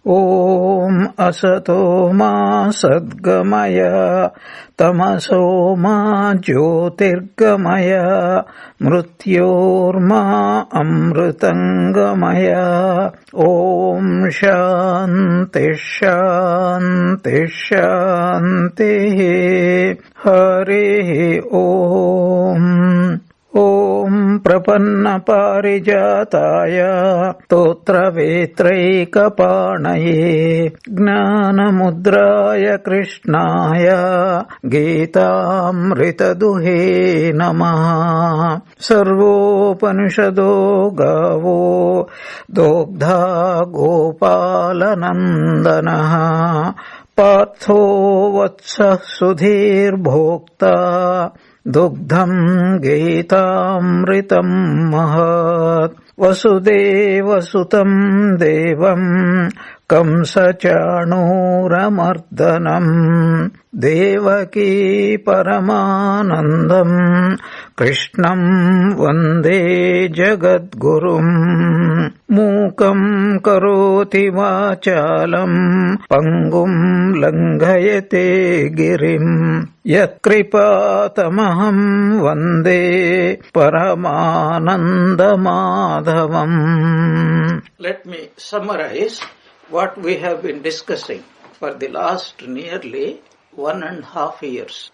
ॐ असतो मा सद्गमय तमसो मा ज्योतिर्गमय मृत्योर्मा अमृतङ्गमय ॐ शान्ति शान्ति शान्तिः हरिः ॐ प्रपन्नपारिजाताय स्तोत्रवेत्रैकपाणये ज्ञानमुद्राय कृष्णाय गीतामृतदुहे नमः। सर्वोपनिषदो गावो दोग्धा गोपालनन्दनः पार्थो वत्सः सुधीर्भोक्ता दुग्धम् गीतामृतम् महत्। वसुदेवसुतम् देवम् कंसचाणूरमर्दनम् देवकी परमानन्दम् कृष्णम् वन्दे जगद्गुरुम्। मूकम् करोति वाचालम् पङ्गुम् लङ्घयते गिरिम् यत्कृपातमहम् वन्दे परमानन्दमाधवम्। Let me summarize what we have been discussing for the last nearly 1.5 years.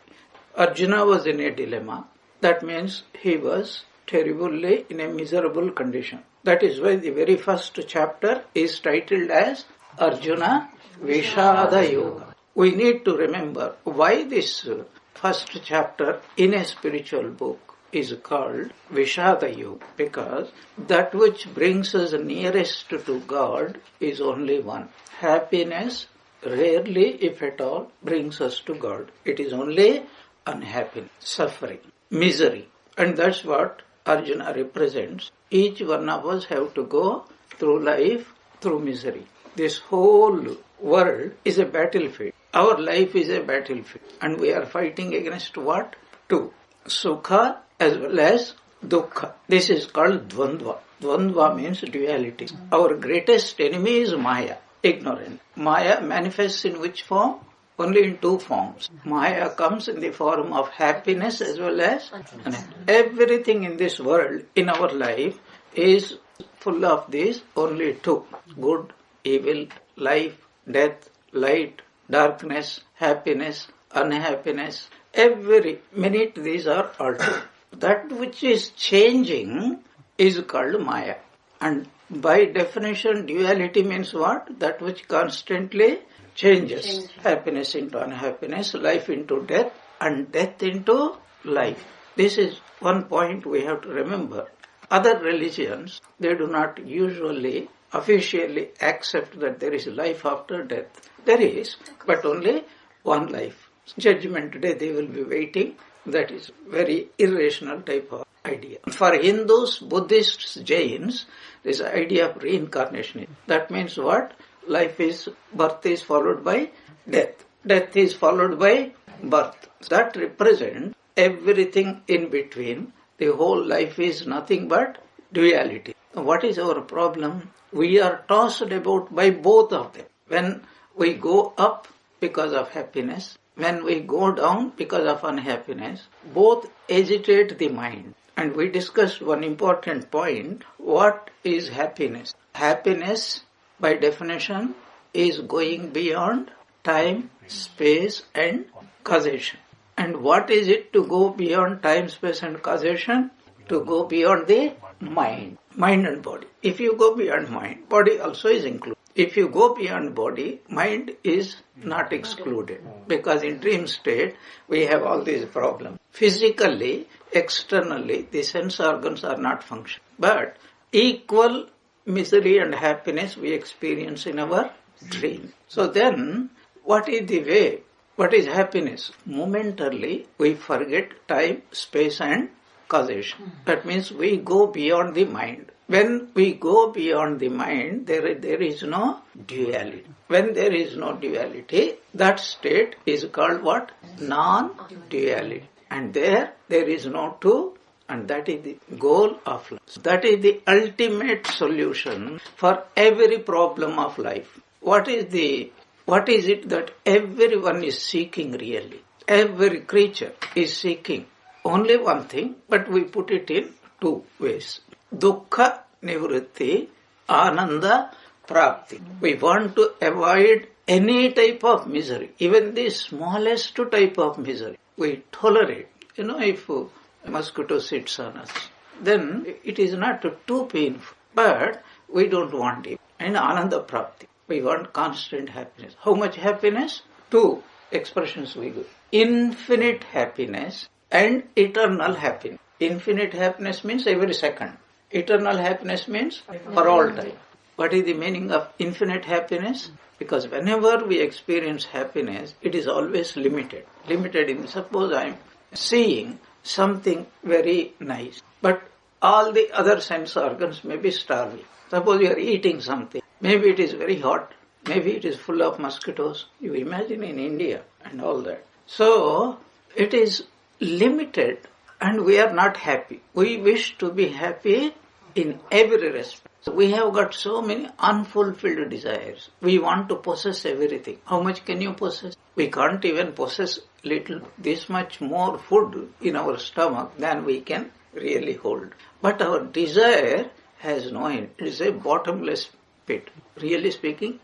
Arjuna was in a dilemma. That means he was terribly in a miserable condition. That is why the very first chapter is titled as Arjuna Vishada Yoga. We need to remember why this first chapter in a spiritual book is called Vishada Yoga, because that which brings us nearest to God is only one. Happiness rarely, if at all, brings us to God. It is only unhappiness, suffering, misery. And that's what Arjuna represents. Each one of us have to go through life through misery. This whole world is a battlefield. Our life is a battlefield. And we are fighting against what? Two. Sukha as well as dukkha. This is called dvandva. Dvandva means duality. Our greatest enemy is Maya, ignorance. Maya manifests in which form? Only in two forms. Maya comes in the form of happiness as well as unhappiness. Everything in this world, in our life, is full of these only two. Good, evil, life, death, light, darkness, happiness, unhappiness. Every minute these are altered. That which is changing is called Maya. And by definition, duality means what? That which constantly changes. Happiness into unhappiness, life into death, and death into life. This is one point we have to remember. Other religions, they do not usually officially accept that there is life after death. There is, but only one life. Judgment day they will be waiting. That is very irrational type of idea. For Hindus, Buddhists, Jains, this idea of reincarnation. That means what? Birth is followed by death. Death is followed by birth. That represents everything in between. The whole life is nothing but duality. What is our problem? We are tossed about by both of them. When we go up because of happiness, when we go down because of unhappiness, both agitate the mind. And we discussed one important point. What is happiness? Happiness, by definition, is going beyond time, space and causation. And what is it to go beyond time, space and causation? To go beyond the mind and body. If you go beyond mind, body also is included. If you go beyond body, mind is not excluded. Because in dream state, we have all these problems. Physically, externally, the sense organs are not functioning. But equal misery and happiness we experience in our dream. So then, what is the way? What is happiness? Momentarily, we forget time, space and causation. That means we go beyond the mind. When we go beyond the mind, there is no duality. When there is no duality, that state is called what? Non-duality. And there is no two, and that is the goal of life. That is the ultimate solution for every problem of life. what is it that everyone is seeking really? Every creature is seeking only one thing, but we put it in two ways. Dukkha nivritti, ananda prapti. We want to avoid any type of misery, even the smallest type of misery. We tolerate. If a mosquito sits on us, then it is not too painful, but we don't want it. And ananda prapti. We want constant happiness. How much happiness? Two expressions we give. Infinite happiness and eternal happiness. Infinite happiness means every second. Eternal happiness means for all time. What is the meaning of infinite happiness? Because whenever we experience happiness, it is always limited. Limited in, suppose I am seeing something very nice, but all the other sense organs may be starving. Suppose you are eating something. Maybe it is very hot. Maybe it is full of mosquitoes. You imagine in India and all that. So, it is limited and we are not happy. We wish to be happy in every respect. So we have got so many unfulfilled desires. We want to possess everything. How much can you possess? We can't even possess this much more food in our stomach than we can really hold. But our desire has no end. It is a bottomless pit. Really speaking,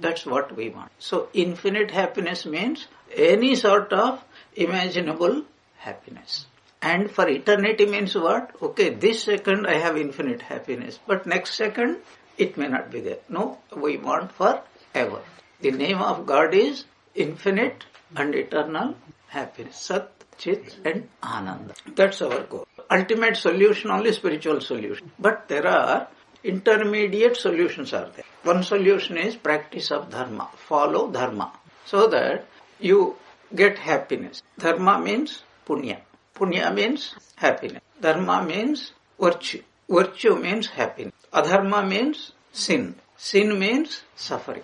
that's what we want. So infinite happiness means any sort of imaginable happiness. And for eternity means what? Okay, this second I have infinite happiness, but next second it may not be there. No, we want forever. The name of God is infinite and eternal happiness. Sat, Chit and Ananda. That's our goal. Ultimate solution, only spiritual solution. But there are intermediate solutions are there. One solution is practice of dharma. Follow dharma. So that you get happiness. Dharma means punya. Punya means happiness. Dharma means virtue. Virtue means happiness. Adharma means sin. Sin means suffering.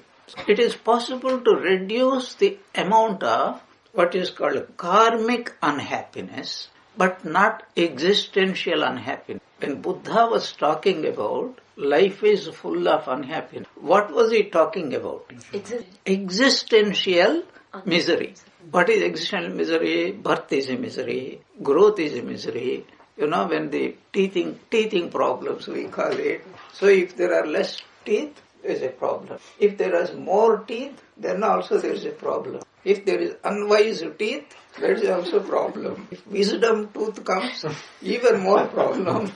It is possible to reduce the amount of what is called karmic unhappiness, but not existential unhappiness. When Buddha was talking about life is full of unhappiness, what was he talking about? Existential misery. What is existential misery? Birth is a misery. Growth is a misery. When the teething problems, we call it. So if there are less teeth, there is a problem. If there is more teeth, then also there is a problem. If there is unwise teeth, there is also a problem. If wisdom tooth comes, even more problem.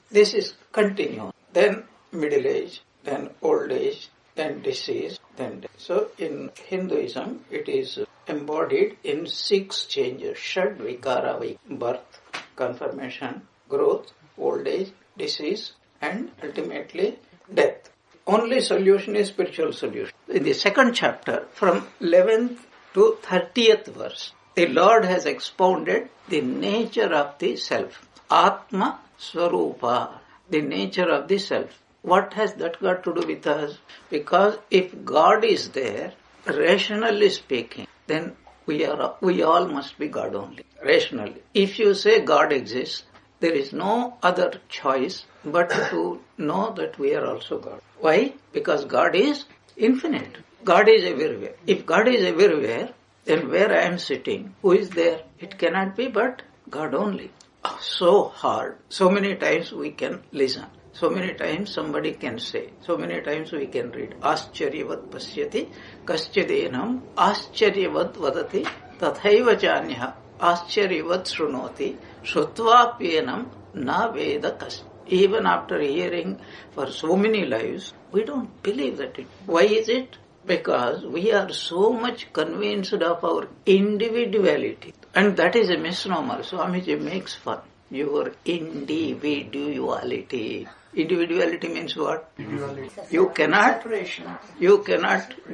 This is continuous. Then middle age, then old age, then disease, then death. So in Hinduism, it is embodied in 6 changes. Shad Vikara, birth, confirmation, growth, old age, disease, and ultimately death. Only solution is spiritual solution. In the second chapter, from 11th to 30th verse, the Lord has expounded the nature of the self. Atma Swarupa, the nature of the self. What has that got to do with us? Because if God is there, rationally speaking, then we all must be God only. Rationally. If you say God exists, there is no other choice but to know that we are also God. Why? Because God is infinite. God is everywhere. If God is everywhere, then where I am sitting, who is there? It cannot be but God only. So hard. So many times we can listen. So many times somebody can say. So many times we can read. Ascharyavat pasyati kaschadenam ascharyavat vadati tathaiva chanyah ascharyavat shrunoti shrutvaapyenam na veda kas. Even after hearing for so many lives, we don't believe that it. Why is it? Because we are so much convinced of our individuality. And that is a misnomer. Swamiji makes fun. Your individuality. Individuality means what? You cannot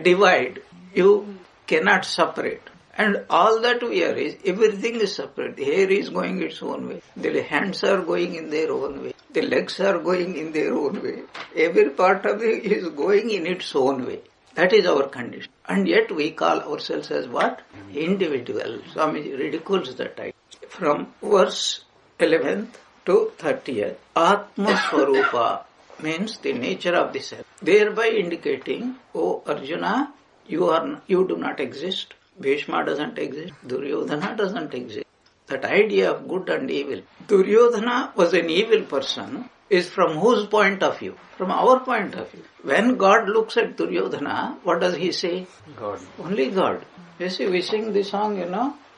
divide. You cannot separate. And all that we are is, everything is separate. The hair is going its own way. The hands are going in their own way. The legs are going in their own way. Every part of it is going in its own way. That is our condition. And yet we call ourselves as what? Individual. Swami ridicules that idea. From verse 11th to 30th, Atma Swarupa. means the nature of the self, thereby indicating, oh Arjuna, you do not exist, Bhishma doesn't exist, Duryodhana doesn't exist. That idea of good and evil. Duryodhana was an evil person, is from whose point of view? From our point of view. When God looks at Duryodhana, what does he say? God. Only God. You see, we sing the song,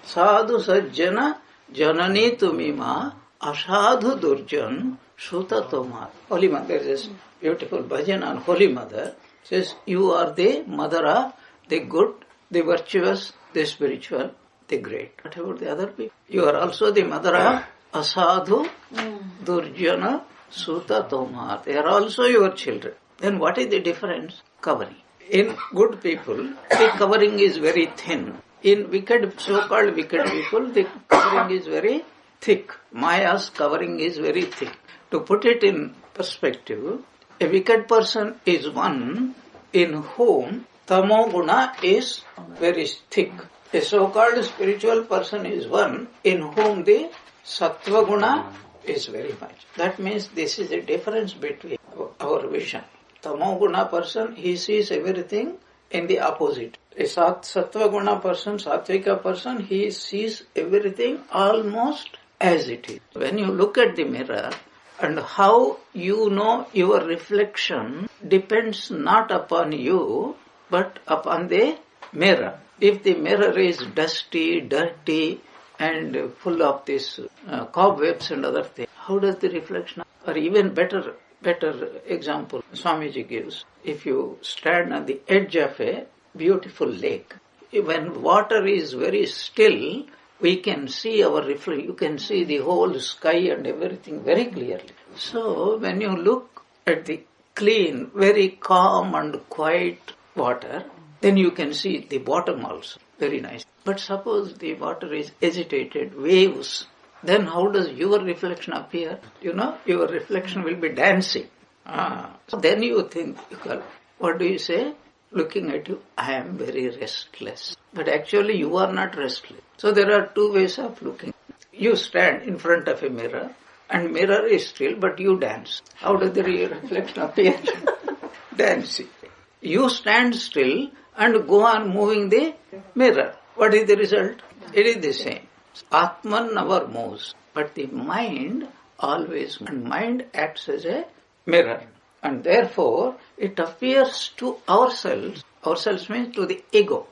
Sadhu Sajjana Janani Tumima Asadhu Durjan Shuta Tomar. Holy Mother, there is a beautiful bhajan on Holy Mother. Says, you are the mother of the good, the virtuous, the spiritual, the great. What about the other people? You are also the mother of Asadhu Durjana Shuta Tomar. They are also your children. Then what is the difference? Covering. In good people, the covering is very thin. In wicked, so-called wicked people, the covering is very thick. Maya's covering is very thick. To put it in perspective, a wicked person is one in whom tamoguna is very thick. A so-called spiritual person is one in whom the sattva guna is very much. That means this is the difference between our vision. Tamoguna person, he sees everything in the opposite. A sattva guna person, sattvika person, he sees everything almost as it is. When you look at the mirror, and how you know your reflection depends not upon you, but upon the mirror. If the mirror is dusty, dirty, and full of this cobwebs and other things, how does the reflection? Or even better example Swamiji gives. If you stand on the edge of a beautiful lake, when water is very still, we can see our reflection. You can see the whole sky and everything very clearly. So when you look at the clean, very calm and quiet water, then you can see the bottom also. Very nice. But suppose the water is agitated, waves, then how does your reflection appear? Your reflection will be dancing. So then you think, what do you say? Looking at you, I am very restless. But actually you are not restless. So there are two ways of looking. You stand in front of a mirror, and mirror is still, but you dance. How does the reflection appear? Dancing. You stand still and go on moving the mirror. What is the result? It is the same. Atman never moves, but the mind always, and mind acts as a mirror. And therefore, it appears to ourselves means to the ego,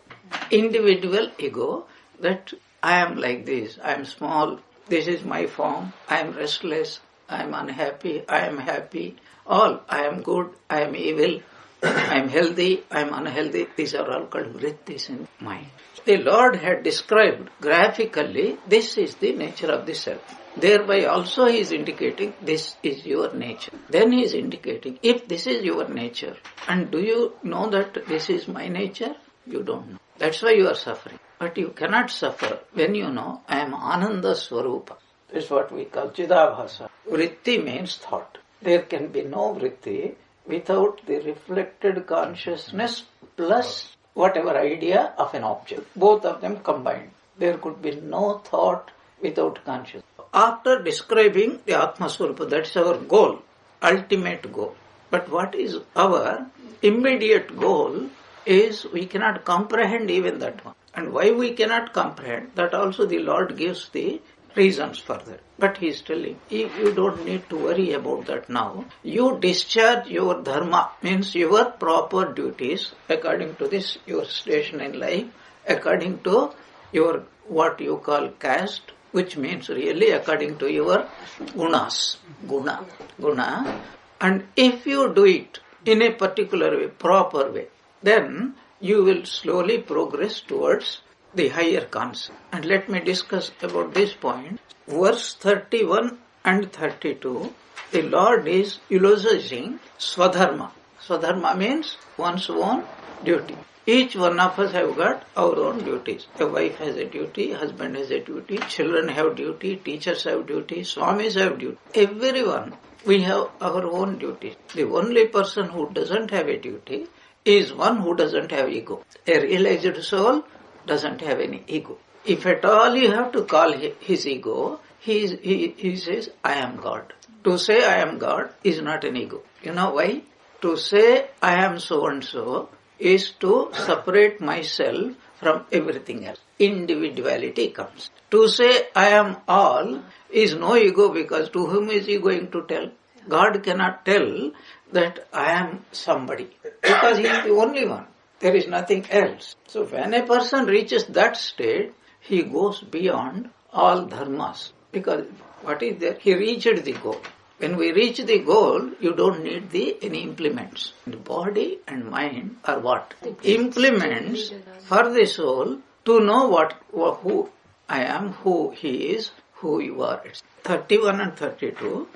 individual ego, that I am like this, I am small, this is my form, I am restless, I am unhappy, I am happy, all, I am good, I am evil, I am healthy, I am unhealthy. These are all called vrittis in mind. The Lord had described graphically, this is the nature of the self. Thereby also he is indicating, this is your nature. Then he is indicating, if this is your nature, and do you know that this is my nature? You don't know. That's why you are suffering. But you cannot suffer when you know, I am Ananda Swarupa. This is what we call Chidabhasa. Vritti means thought. There can be no vritti without the reflected consciousness plus whatever idea of an object. Both of them combined. There could be no thought without consciousness. After describing the Atma Swarupa, that's our goal, ultimate goal. But what is our immediate goal is we cannot comprehend even that one. And why we cannot comprehend, that also the Lord gives the reasons for that. But he is telling, you don't need to worry about that now. You discharge your dharma, means your proper duties, according to this, your station in life, according to your, what you call caste, which means really according to your gunas, guna. And if you do it in a particular way, proper way, then you will slowly progress towards the higher concept. And let me discuss about this point. Verse 31 and 32, the Lord is eulogizing Swadharma. Swadharma means one's own duty. Each one of us have got our own duties. A wife has a duty, husband has a duty, children have duty, teachers have duty, swamis have duty. Everyone, we have our own duties. The only person who doesn't have a duty is one who doesn't have ego. A realized soul doesn't have any ego. If at all you have to call his ego, he says, I am God. To say I am God is not an ego. You know why? To say I am so and so is to separate myself from everything else. Individuality comes. To say I am all is no ego, because to whom is he going to tell? God cannot tell that I am somebody, because he is the only one. There is nothing else. So when a person reaches that state, he goes beyond all dharmas. Because what is there? He reached the goal. When we reach the goal, you don't need any implements. The body and mind are what? Implements for the soul to know who I am, who he is, who you are. 31 and 32,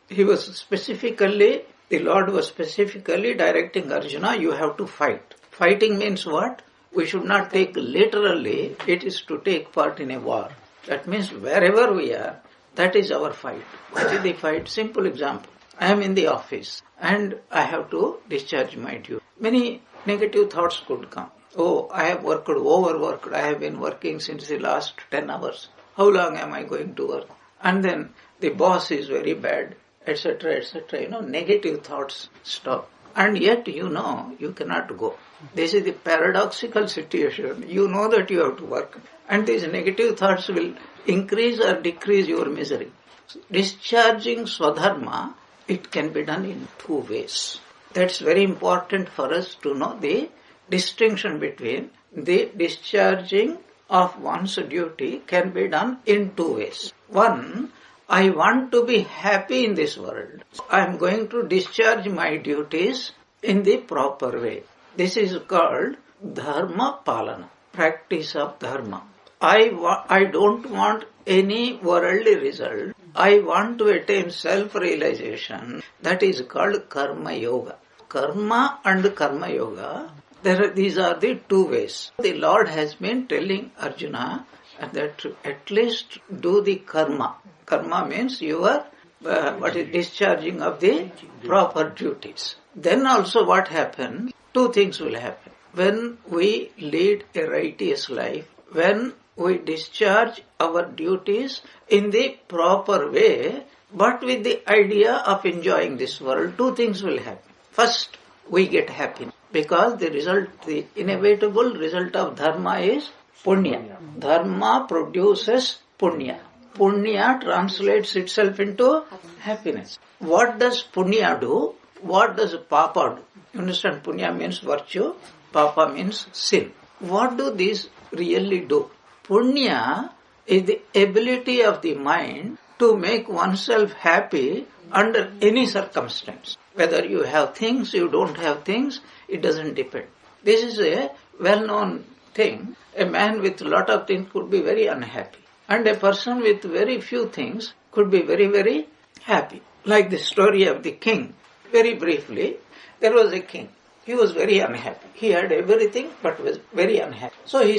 the Lord was specifically directing Arjuna, you have to fight. Fighting means what? We should not take literally, it is to take part in a war. That means wherever we are, that is our fight. What is the fight? Simple example. I am in the office and I have to discharge my duty. Many negative thoughts could come. Oh, I have overworked. I have been working since the last 10 hours. How long am I going to work? And then the boss is very bad, etc., etc. Negative thoughts stop. And yet you cannot go. This is the paradoxical situation. You know that you have to work. And these negative thoughts will increase or decrease your misery. So discharging Swadharma, it can be done in two ways. That's very important for us to know the distinction between the discharging of one's duty can be done in two ways. One, I want to be happy in this world. I am going to discharge my duties in the proper way. This is called Dharma Palana, practice of Dharma. I don't want any worldly result. I want to attain self-realization. That is called Karma Yoga. Karma and Karma Yoga, these are the two ways. The Lord has been telling Arjuna that at least do the karma. Karma means your discharging of the proper duties. Then also what happens? Two things will happen. When we lead a righteous life, when we discharge our duties in the proper way, but with the idea of enjoying this world, two things will happen. First, we get happiness, because the inevitable result of dharma is punya. Dharma produces punya. Punya translates itself into happiness. What does punya do? What does papa do? You understand? Punya means virtue, papa means sin. What do these really do? Punya is the ability of the mind to make oneself happy under any circumstance. Whether you have things, you don't have things, it doesn't depend. This is a well-known thing. A man with a lot of things could be very unhappy. And a person with very few things could be very, very happy. Like the story of the king. Very briefly, there was a king. He was very unhappy. He had everything but was very unhappy. So he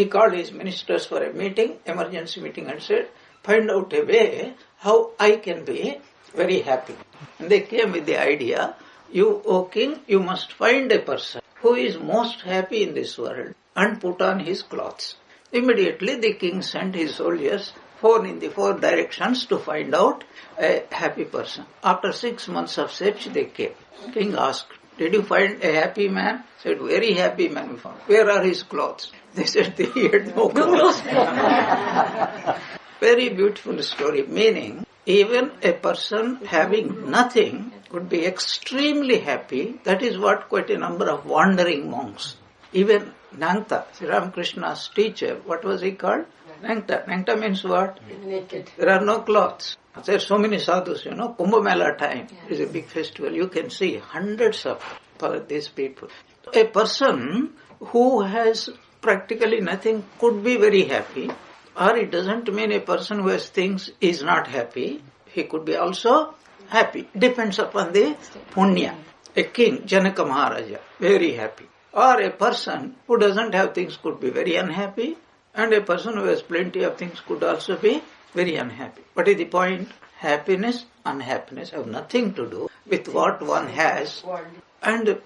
called his ministers for a meeting, emergency meeting, and said, find out a way how I can be very happy. And they came with the idea, you, O king, you must find a person who is most happy in this world and put on his clothes. Immediately the king sent his soldiers in the four directions to find out a happy person. After 6 months of search they came. King asked, did you find a happy man? Said, very happy man we found. Where are his clothes? They said he had no clothes. Very beautiful story, meaning even a person having nothing could be extremely happy. That is what quite a number of wandering monks. Even Nangta, Sri Ramakrishna's teacher, what was he called? Nangta. Nangta means what? Naked. There are no clothes. There are so many sadhus, Kumbh Mela time is a big festival. You can see hundreds of these people. A person who has practically nothing could be very happy, or it doesn't mean a person who has things is not happy. He could be also happy. Depends upon the punya. A king, Janaka Maharaja, very happy. Or a person who doesn't have things could be very unhappy, and a person who has plenty of things could also be very unhappy. What is the point? Happiness, unhappiness have nothing to do with what one has. And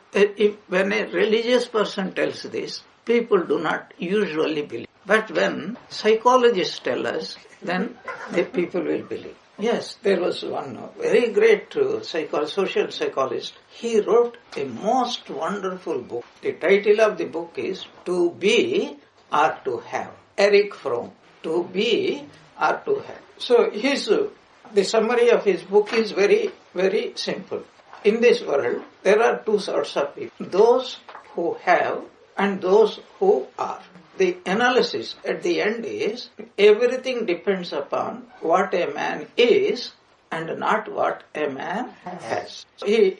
when a religious person tells this, people do not usually believe. But when psychologists tell us, then the people will believe. Yes, there was one very great social psychologist. He wrote a most wonderful book. The title of the book is To Be or To Have. Eric Fromm. To Be or To Have. So the summary of his book is very, very simple. In this world, there are two sorts of people. Those who have and those who are. The analysis at the end is everything depends upon what a man is and not what a man has. He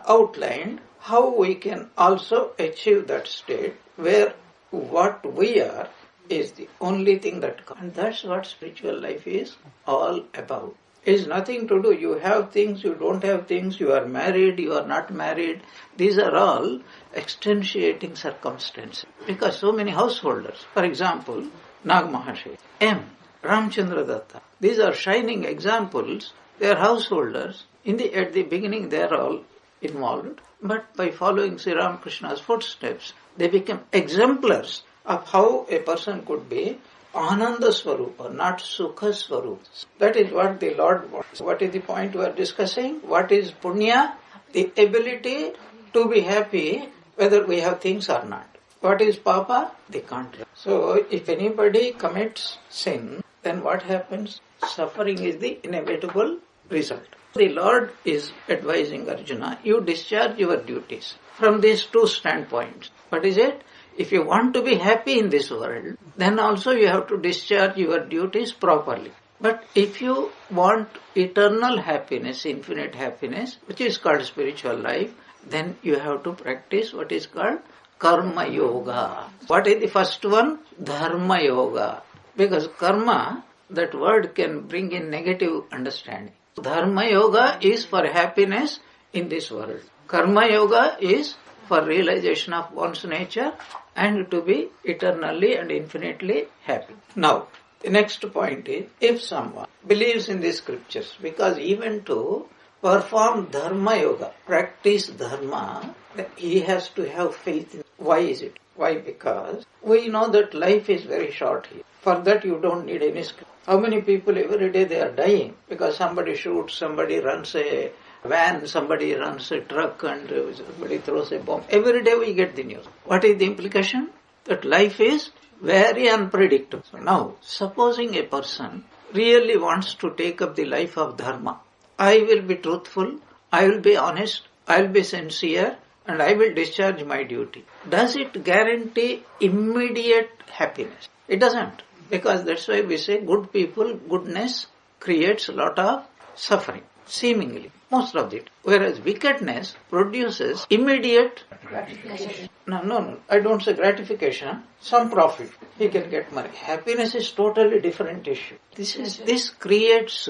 outlined how we can also achieve that state where what we are is the only thing that counts. And that's what spiritual life is all about. It's nothing to do. You have things, you don't have things, you are married, you are not married. These are all extenuating circumstances. Because so many householders, for example, Nag Maharshi, M. Ramchandra Datta, these are shining examples. They are householders. At the beginning they are all involved, but by following Sri Ramakrishna's footsteps, they became exemplars of how a person could be Ananda Swarupa, not Sukha Swarupa. That is what the Lord wants. What is the point we are discussing? What is Punya? The ability to be happy whether we have things or not. What is Papa? The contrary. So if anybody commits sin, then what happens? Suffering is the inevitable result. The Lord is advising Arjuna, you discharge your duties from these two standpoints. What is it? If you want to be happy in this world, then also you have to discharge your duties properly. But if you want eternal happiness, infinite happiness, which is called spiritual life, then you have to practice what is called Karma Yoga. What is the first one? Dharma Yoga. Because karma, that word can bring in negative understanding. Dharma Yoga is for happiness in this world. Karma Yoga is for realization of one's nature and to be eternally and infinitely happy. Now, the next point is, if someone believes in the scriptures, because even to perform Dharma Yoga, practice Dharma, he has to have faith in. Why is it? Why? Because we know that life is very short here. For that you don't need any scripture. How many people every day they are dying because somebody shoots, somebody runs a van, somebody runs a truck and somebody throws a bomb. Every day we get the news. What is the implication? That life is very unpredictable. So now, supposing a person really wants to take up the life of Dharma, I will be truthful, I will be honest, I will be sincere, and I will discharge my duty. Does it guarantee immediate happiness? It doesn't. Because that's why we say good people, goodness creates a lot of suffering. Seemingly, most of it. Whereas wickedness produces immediate gratification. No, I don't say gratification. Some profit. He can get money. Happiness is totally different issue. This creates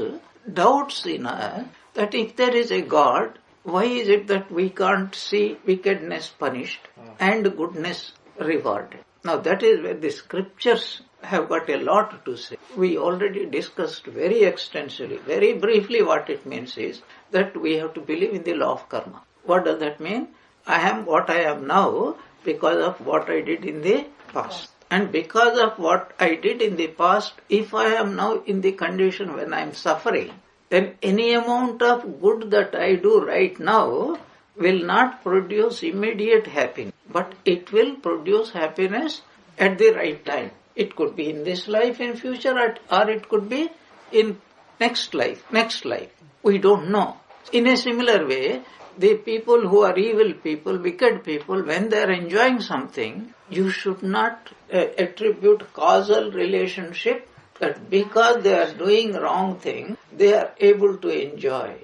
doubts in us that if there is a God, why is it that we can't see wickedness punished and goodness rewarded? Now that is where the scriptures have got a lot to say. We already discussed very extensively, very briefly what it means is that we have to believe in the law of karma. What does that mean? I am what I am now because of what I did in the past. And because of what I did in the past, if I am now in the condition when I am suffering, then any amount of good that I do right now will not produce immediate happiness, but it will produce happiness at the right time. It could be in this life, in future, or it could be in next life. We don't know. In a similar way, the people who are evil people, wicked people, when they are enjoying something, you should not attribute causal relationship that because they are doing wrong thing, they are able to enjoy.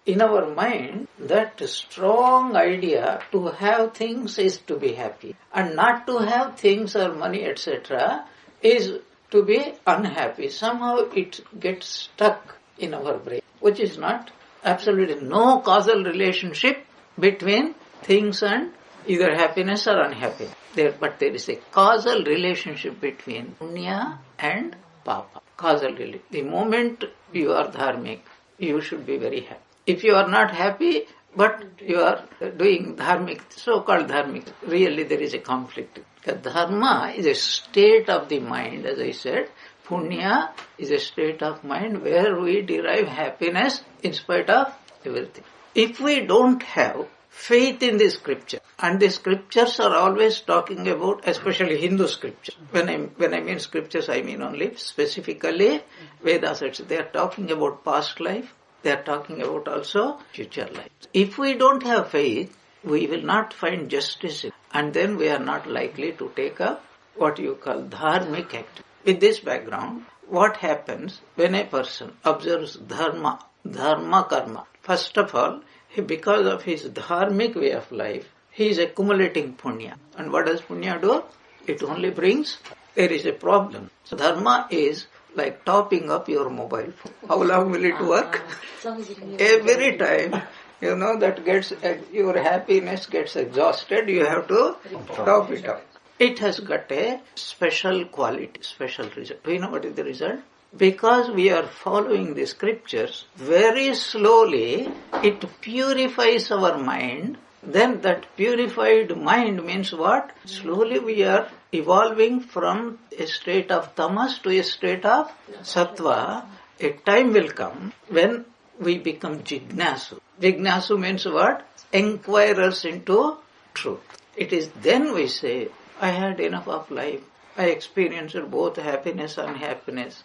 In our mind, that strong idea to have things is to be happy, and not to have things or money, etc., is to be unhappy. Somehow it gets stuck in our brain, which is not absolutely no causal relationship between things and either happiness or unhappiness. But there is a causal relationship between punya and papa. Causal relationship. The moment you are dharmic, you should be very happy. If you are not happy, but you are doing dharmic, so-called dharmic, really there is a conflict. Dharma is a state of the mind, as I said. Punya is a state of mind where we derive happiness in spite of everything. If we don't have faith in the scripture, and the scriptures are always talking about, especially Hindu scriptures. When I mean scriptures, I mean only specifically Vedas. They are talking about past life. They are talking about also future life. If we don't have faith, we will not find justice, and then we are not likely to take up what you call dharmic act. With this background, what happens when a person observes dharma karma? First of all, because of his dharmic way of life, he is accumulating punya. And what does punya do? It only brings, there is a problem. So dharma is like topping up your mobile phone. How long will it work? Every time, that your happiness gets exhausted, you have to top it up. It has got a special quality, special result. Do you know what is the result? Because we are following the scriptures, very slowly it purifies our mind. Then that purified mind means what? Slowly we are evolving from a state of tamas to a state of sattva. A time will come when we become jignasu. Jignasu means what? Inquirers into truth. It is then we say, I had enough of life. I experienced both happiness and unhappiness.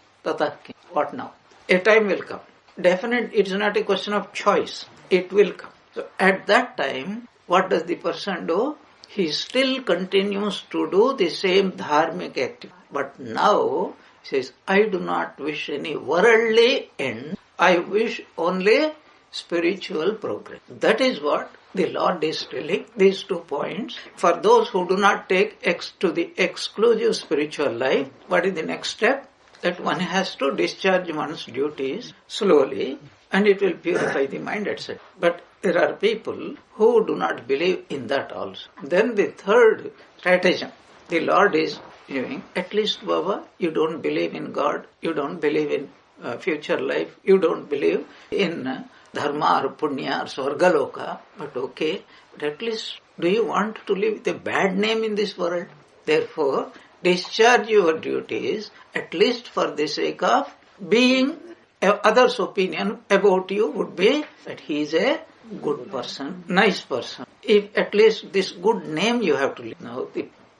What now? A time will come. Definitely, it's not a question of choice. It will come. So at that time, what does the person do? He still continues to do the same dharmic activity. But now, he says, I do not wish any worldly end. I wish only spiritual progress. That is what the Lord is telling, these 2 points. For those who do not take to the exclusive spiritual life, what is the next step? That one has to discharge one's duties slowly, and it will purify the mind, etc. But there are people who do not believe in that also. Then the third stratagem, the Lord is giving, at least Baba, you don't believe in God, you don't believe in future life, you don't believe in dharma or punya or swargaloka, but okay, but at least do you want to live with a bad name in this world? Therefore, discharge your duties, at least for the sake of being, others' opinion about you would be that he is a good person, nice person. If at least this good name you have to live. Now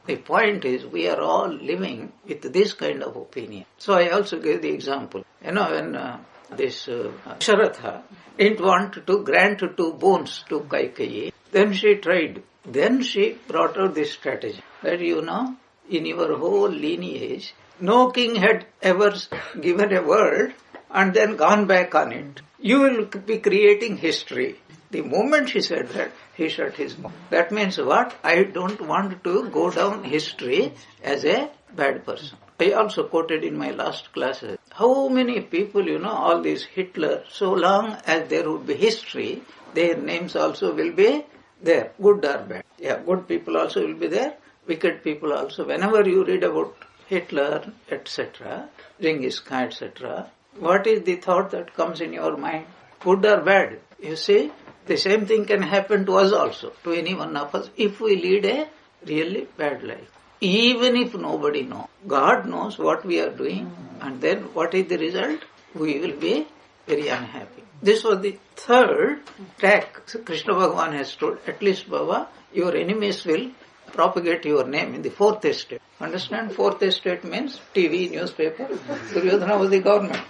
the point is we are all living with this kind of opinion. So I also gave the example. When this Sharatha didn't want to grant 2 boons to Kaikeyi, then she tried. Then she brought out this strategy that in your whole lineage, no king had ever given a word and then gone back on it. You will be creating history. The moment she said that, he shut his mouth. That means what? I don't want to go down history as a bad person. I also quoted in my last classes. How many people, all these Hitler, so long as there would be history, their names also will be there, good or bad. Yeah, good people also will be there, wicked people also. Whenever you read about Hitler, etc., Genghis Khan, etc., what is the thought that comes in your mind? Good or bad? You see, the same thing can happen to us also, to any one of us, if we lead a really bad life. Even if nobody knows, God knows what we are doing, and then what is the result? We will be very unhappy. This was the third tack Krishna Bhagavan has told. At least, Baba, your enemies will propagate your name in the 4th estate. Understand? 4th estate means TV, newspaper. Duryodhana was the government.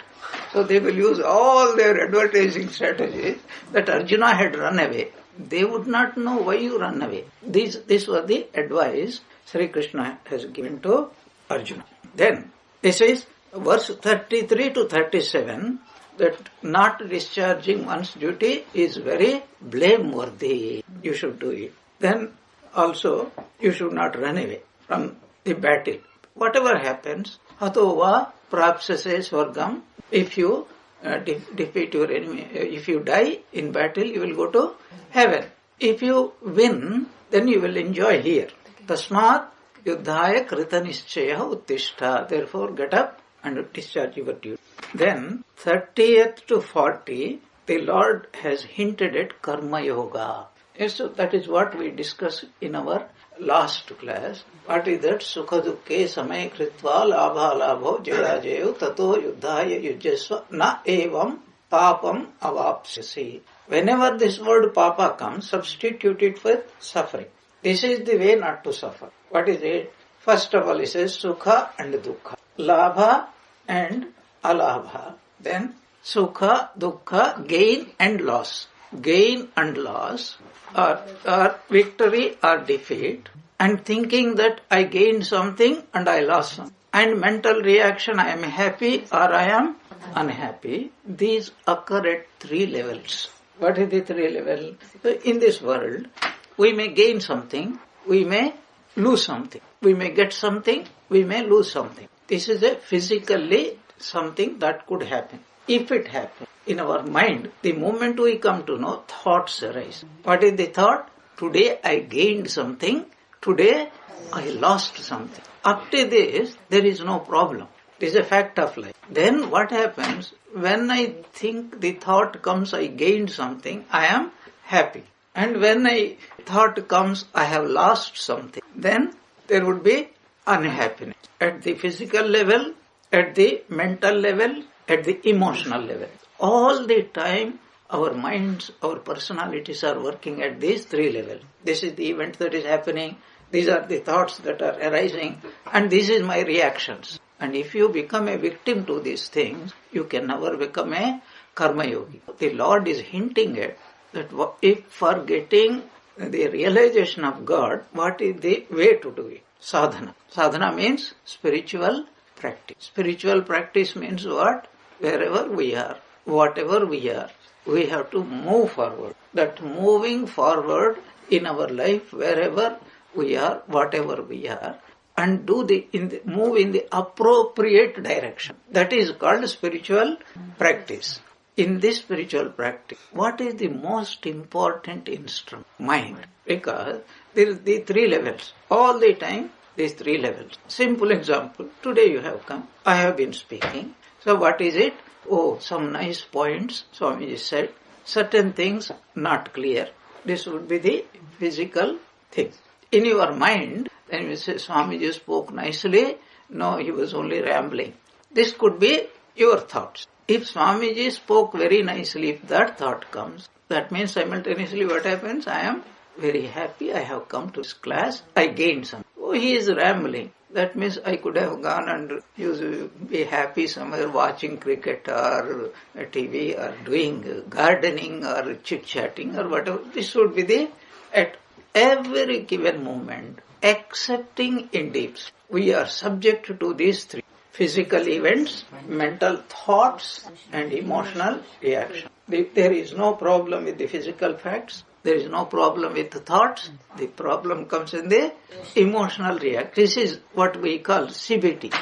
So they will use all their advertising strategies that Arjuna had run away. They would not know why you run away. This was the advice Sri Krishna has given to Arjuna. Then, this is verse 33 to 37, that not discharging one's duty is very blameworthy. You should do it. Then also, you should not run away from the battle. Whatever happens, hatova prapsase swargam. If you defeat your enemy, if you die in battle, you will go to heaven. If you win, then you will enjoy here. Tasmat yuddhaya krita nischaya uttishta. Therefore, get up and discharge your duty. Then, 30th to 40, the Lord has hinted at karma yoga. And so that is what we discussed in our last class. What is that? Sukha dukkhe samay kritva labha labho jaya jayo tato yuddhaya yujyasva na evam papam avapsyasi. Whenever this word papa comes, substitute it with suffering. This is the way not to suffer. What is it? First of all, it says sukha and dukkha. Labha and alabha. Then sukha, dukkha, gain and loss. Gain and loss are victory or defeat, and thinking that I gained something and I lost something. And mental reaction, I am happy or I am unhappy. These occur at 3 levels. What is the 3 levels? In this world, we may gain something, we may lose something. We may get something, we may lose something. This is a physically something that could happen. If it happens in our mind, the moment we come to know, thoughts arise. What is the thought? Today I gained something, today I lost something. Up to this, there is no problem. It is a fact of life. Then what happens? When I think the thought comes, I gained something, I am happy. And when I thought comes, I have lost something, then there would be unhappiness. At the physical level, at the mental level, at the emotional level. All the time, our minds, our personalities are working at these 3 levels. This is the event that is happening, these are the thoughts that are arising, and this is my reactions. And if you become a victim to these things, you can never become a karma yogi. The Lord is hinting at that if for getting the realization of God, what is the way to do it? Sadhana. Sadhana means spiritual practice. Spiritual practice means what? Wherever we are, whatever we are, we have to move forward. That moving forward in our life, wherever we are, whatever we are, and move in the appropriate direction. That is called spiritual practice. In this spiritual practice, what is the most important instrument? Mind. Because there is the 3 levels. All the time, these 3 levels. Simple example. Today you have come. I have been speaking. So what is it? Oh, some nice points. Swami said. Certain things not clear. This would be the physical thing. In your mind, then you say, Swami spoke nicely. No, he was only rambling. This could be your thoughts. If Swamiji spoke very nicely, if that thought comes, that means simultaneously what happens? I am very happy, I have come to this class, I gained something. Oh, he is rambling. That means I could have gone and be happy somewhere watching cricket or TV or doing gardening or chit-chatting or whatever. This would be at every given moment, accepting in deep. We are subject to these 3. Physical events, mental thoughts, and emotional reaction. There is no problem with the physical facts. There is no problem with the thoughts. The problem comes in the emotional reaction. This is what we call CBT,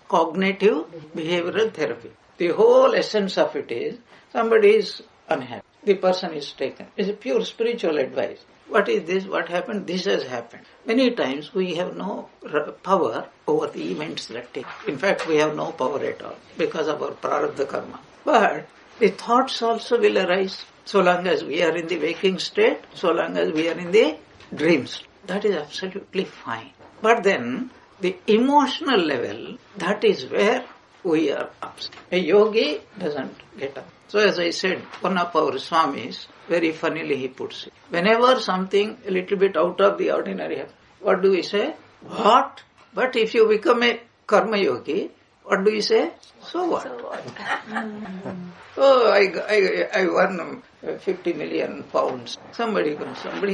Cognitive Behavioral Therapy. The whole essence of it is somebody is unhappy. The person is taken. It's a pure spiritual advice. What is this? What happened? This has happened. Many times we have no power over the events that take. In fact, we have no power at all because of our prarabdha karma. But the thoughts also will arise so long as we are in the waking state, so long as we are in the dreams. That is absolutely fine. But then the emotional level, that is where we are upset. A yogi doesn't get up. So as I said, one of our Swamis, very funnily he puts it. Whenever something a little bit out of the ordinary happens, what do we say? What? But if you become a karma yogi, what do you say? So what? Oh, I won 50 million pounds. Somebody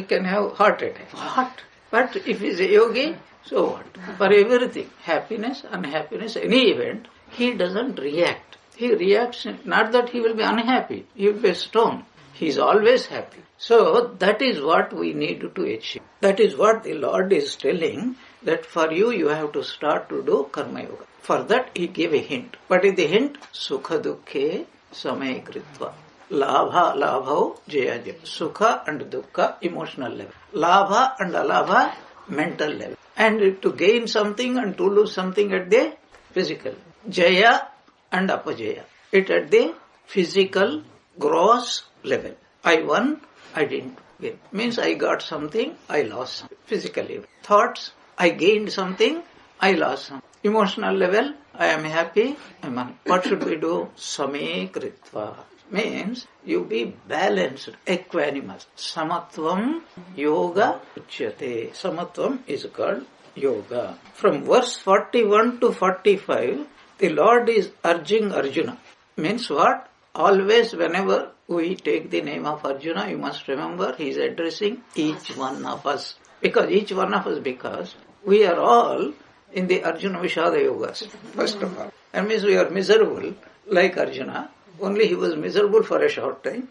can have heart attack. What? But if he is a yogi, so what? For everything, happiness, unhappiness, any event, he doesn't react. He reacts, not that he will be unhappy, he will be a stone. He is always happy. So that is what we need to achieve. That is what the Lord is telling, that for you, you have to start to do karma yoga. For that he gave a hint. What is the hint? Sukha dukkhe samay kritva. Labha labho jaya jaya. Sukha and dukkha, emotional level. Labha and alabha, mental level. And to gain something and to lose something at the physical. Jaya and apajaya. It at the physical, gross level. I won, I didn't. win. Means I got something, I lost something. Physically. Thoughts, I gained something, I lost something. Emotional level, I am happy, I'm unhappy. What should we do? Same kritva. Means you be balanced, equanimous. Samatvam yoga uchyate. Samatvam is called yoga. From verse 41 to 45, the Lord is urging Arjuna. Means what? Always whenever we take the name of Arjuna, you must remember he is addressing each one of us. Because we are all in the Arjuna Vishada Yogas, first of all. That means we are miserable like Arjuna. Only he was miserable for a short time.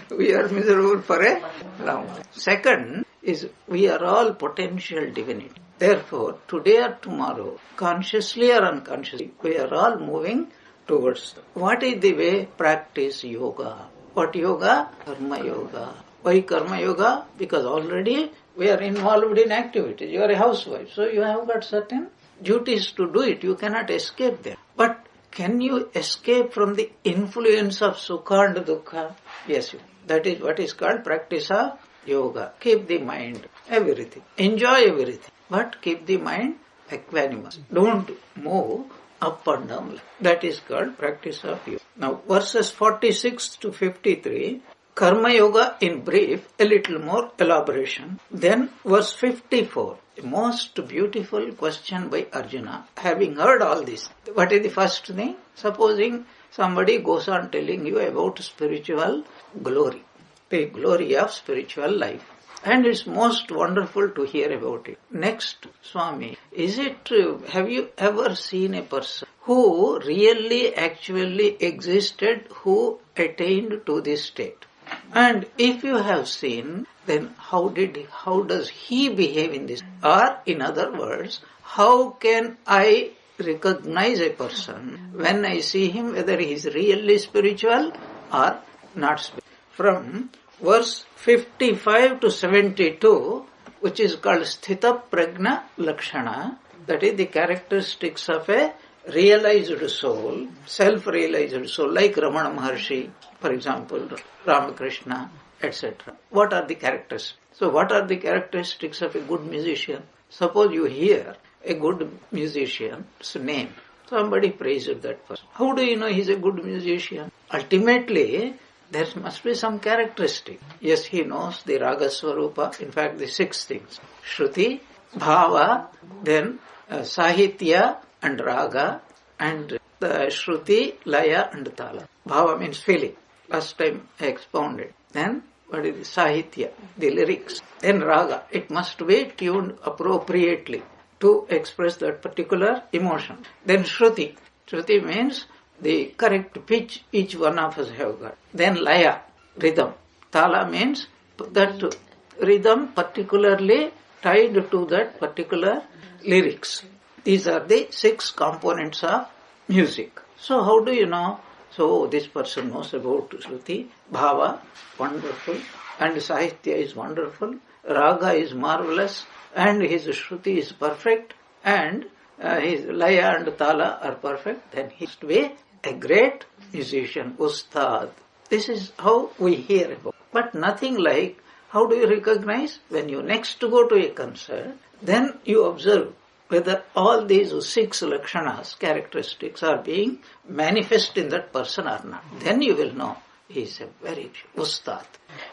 We are miserable for a long time. Second is we are all potential divinity. Therefore, today or tomorrow, consciously or unconsciously, we are all moving towards. What is the way? Practice yoga. What yoga? Karma yoga. Why karma yoga? Because already we are involved in activities. You are a housewife, so you have got certain duties to do it. You cannot escape them. But can you escape from the influence of sukha and dukkha? Yes, that is what is called practice of yoga. Keep the mind, everything. Enjoy everything. But keep the mind equanimous. Don't move up and down. That is called practice of yoga. Now, verses 46 to 53, Karma Yoga in brief, a little more elaboration. Then verse 54, the most beautiful question by Arjuna. Having heard all this, what is the first thing? Supposing somebody goes on telling you about spiritual glory, the glory of spiritual life. And it's most wonderful to hear about it. Next, Swami, have you ever seen a person who really actually existed, who attained to this state? And if you have seen, then how does he behave in this? Or in other words, how can I recognize a person when I see him, whether he is really spiritual or not spiritual? From verse 55 to 72, which is called Sthita Prajna Lakshana, that is the characteristics of a realized soul, self-realized soul, like Ramana Maharshi, for example, Ramakrishna, etc. What are the characteristics? So what are the characteristics of a good musician? Suppose you hear a good musician's name. Somebody praised that person. How do you know he's a good musician? Ultimately, there must be some characteristic. Yes, he knows the Raga Swarupa, in fact the 6 things. Shruti, Bhava, then Sahitya and Raga, and the Shruti, Laya and Tala. Bhava means feeling. Last time I expounded. Then what is the Sahitya, the lyrics. Then Raga, it must be tuned appropriately to express that particular emotion. Then Shruti. Shruti means the correct pitch each one of us have got. Then Laya, rhythm. Tala means that rhythm particularly tied to that particular lyrics. These are the 6 components of music. So how do you know? So this person knows about Shruti, Bhava, wonderful, and Sahitya is wonderful, Raga is marvelous, and his Shruti is perfect, and his Laya and Tala are perfect. Then he is to be a great musician, Ustad. This is how we hear about. But nothing like, how do you recognize? When you next go to a concert, then you observe whether all these 6 lakshanas, characteristics, are being manifest in that person or not. Then you will know he is a very ustad.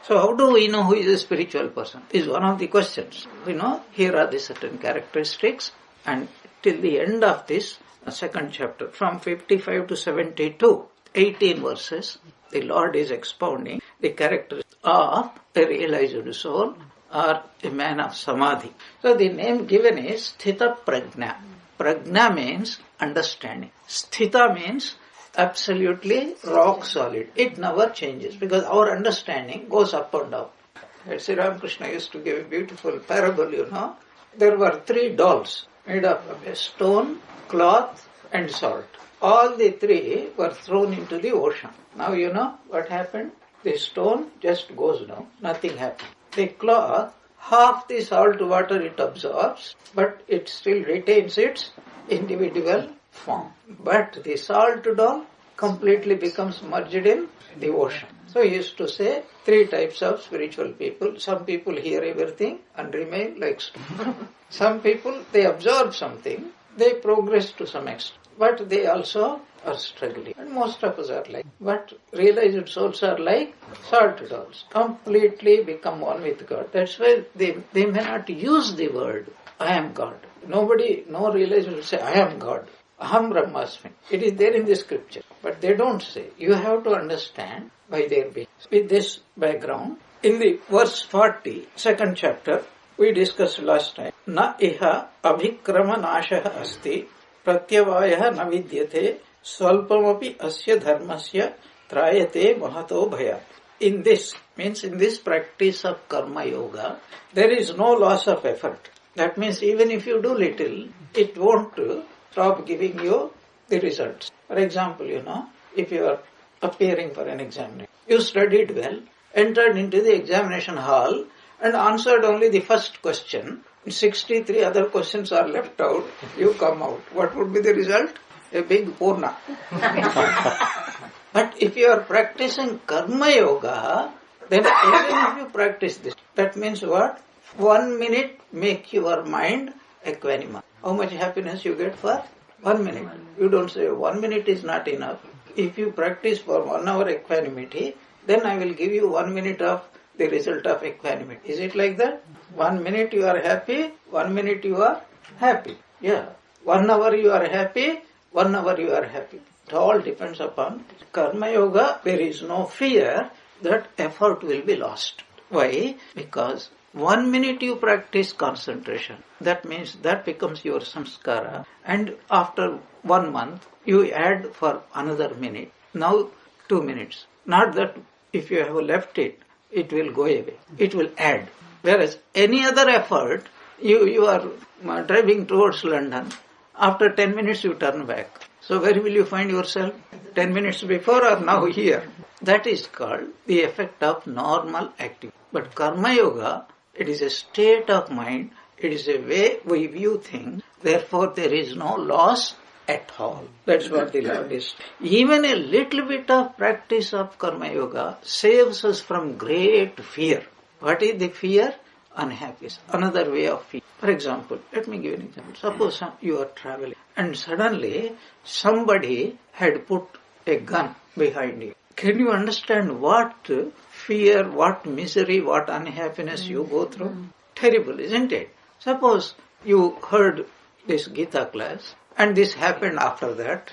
So how do we know who is a spiritual person? Is one of the questions. We know here are the certain characteristics, and till the end of this second chapter, from 55 to 72, 18 verses, the Lord is expounding the characteristics of a realized soul, or a man of samadhi. So the name given is Sthita Prajna. Prajna means understanding. Sthita means absolutely rock solid. It never changes because our understanding goes up and down. Sri Ramakrishna used to give a beautiful parable, There were 3 dolls made up of a stone, cloth and salt. All the 3 were thrown into the ocean. Now you know what happened? The stone just goes down. Nothing happens. The cloth, half the salt water it absorbs, but it still retains its individual form. But the salt doll completely becomes merged in the ocean. So he used to say 3 types of spiritual people. Some people hear everything and remain like stone. Some people, they absorb something, they progress to some extent. But they also are struggling. And most of us are like. But realized souls are like salt dolls. Completely become one with God. That's why they may not use the word, I am God. No realized will say, I am God. Aham Brahmasmi. It is there in the scripture. But they don't say. You have to understand by their being. With this background, in the verse 40, second chapter, we discussed last time. Na iha abhikrama nashaha asti pratyavayah na vidyate swalpamapi asya dharmasya trayate mahato bhayat. In this, means in this practice of karma yoga, there is no loss of effort. That means even if you do little, it won't stop giving you the results. For example, if you are appearing for an examination, you studied well, entered into the examination hall and answered only the first question, 63 other questions are left out, you come out. What would be the result? A big purna. But if you are practicing karma yoga, then even if you practice this, that means what? 1 minute make your mind equanimous. How much happiness you get for 1 minute? You don't say 1 minute is not enough. If you practice for 1 hour equanimity, then I will give you 1 minute of the result of equanimity. Is it like that? 1 minute you are happy, 1 minute you are happy. Yeah. 1 hour you are happy, 1 hour you are happy. It all depends upon karma yoga. There is no fear that effort will be lost. Why? Because 1 minute you practice concentration. That means that becomes your samskara. And after 1 month, you add for another minute. Now 2 minutes. Not that if you have left it, it will go away. It will add. Whereas any other effort, you are driving towards London. After 10 minutes you turn back. So where will you find yourself? 10 minutes before or now here? That is called the effect of normal activity. But karma yoga, it is a state of mind. It is a way we view things. Therefore, there is no loss at all. That's what the Lord is. Even a little bit of practice of karma yoga saves us from great fear. What is the fear? Unhappiness. Another way of fear. For example, let me give an example. Suppose you are traveling and suddenly somebody had put a gun behind you. Can you understand what fear, what misery, what unhappiness you go through? Terrible, isn't it? Suppose you heard this Gita class and this happened after that.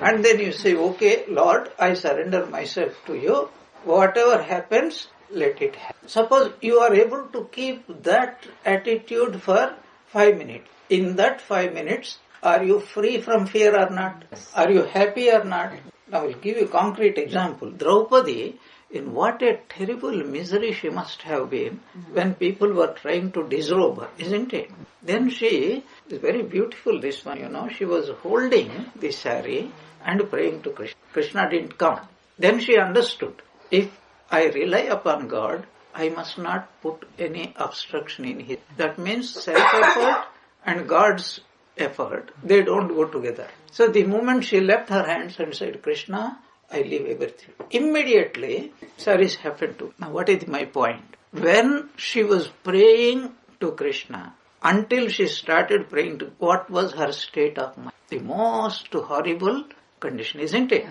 And then you say, okay, Lord, I surrender myself to you. Whatever happens, let it happen. Suppose you are able to keep that attitude for 5 minutes. In that 5 minutes, are you free from fear or not? Are you happy or not? Now I will give you a concrete example. Draupadi, in what a terrible misery she must have been when people were trying to disrobe her, isn't it? Then she is very beautiful, this one, she was holding the sari and praying to Krishna. Krishna didn't come. Then she understood, if I rely upon God, I must not put any obstruction in His. That means self-effort and God's effort, they don't go together. So the moment she left her hands and said, Krishna, I leave everything. Immediately, saris happened to. Now what is my point? When she was praying to Krishna, until she started praying to, what was her state of mind? The most horrible condition, isn't it?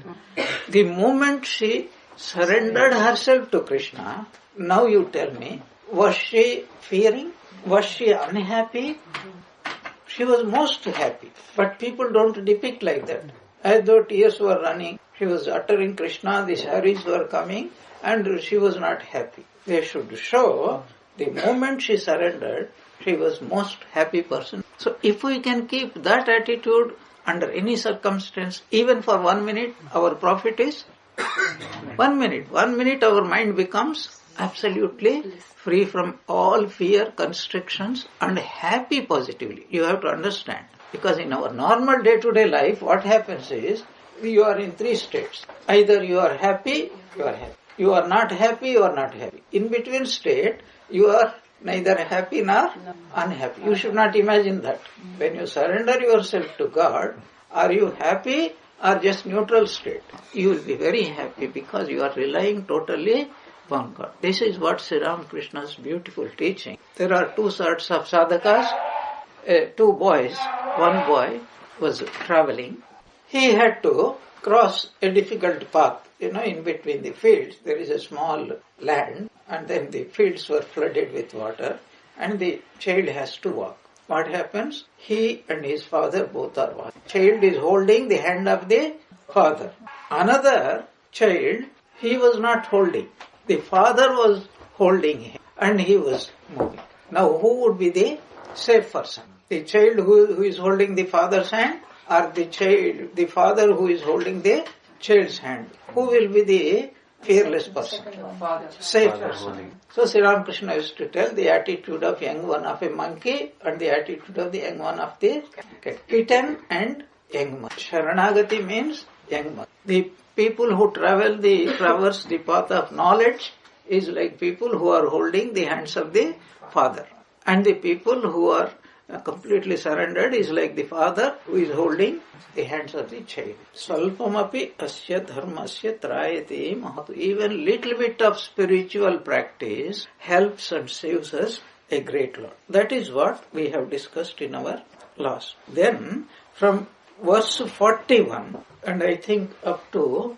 The moment she surrendered herself to Krishna, now you tell me, was she fearing? Was she unhappy? She was most happy. But people don't depict like that. As though tears were running, she was uttering Krishna, the saris were coming, and she was not happy. They should show the moment she surrendered, she was most happy person. So if we can keep that attitude under any circumstance, even for 1 minute, our profit is 1 minute. 1 minute our mind becomes absolutely free from all fear, constrictions and happy positively. You have to understand. Because in our normal day-to-day life, what happens is, you are in 3 states. Either you are happy, you are happy. You are not happy, you are not happy. In between state, you are neither happy nor unhappy. You should not imagine that. When you surrender yourself to God, are you happy or just neutral state, you will be very happy because you are relying totally upon God. This is what Sri Ramakrishna's beautiful teaching. There are two sorts of sadhakas. Two boys, one boy was traveling. He had to cross a difficult path. In between the fields, there is a small land, and then the fields were flooded with water, and the child has to walk. What happens? He and his father both are walking. Child is holding the hand of the father. Another child, he was not holding. The father was holding him, and he was moving. Now, who would be the safe person? The child who is holding the father's hand, or the father who is holding the child's hand? Who will be the fearless person? Safe person. So Sri Ramakrishna used to tell the attitude of young one of a monkey and the attitude of the young one of the cat. Kitten and young monkey. Sharanagati means young monkey. The people who traverse the path of knowledge is like people who are holding the hands of the father. And the people who are completely surrendered is like the father who is holding the hands of the child. Swalpamapi asya dharmasya trayate mahatu. Even little bit of spiritual practice helps and saves us a great lot. That is what we have discussed in our last. Then from verse 41 and I think up to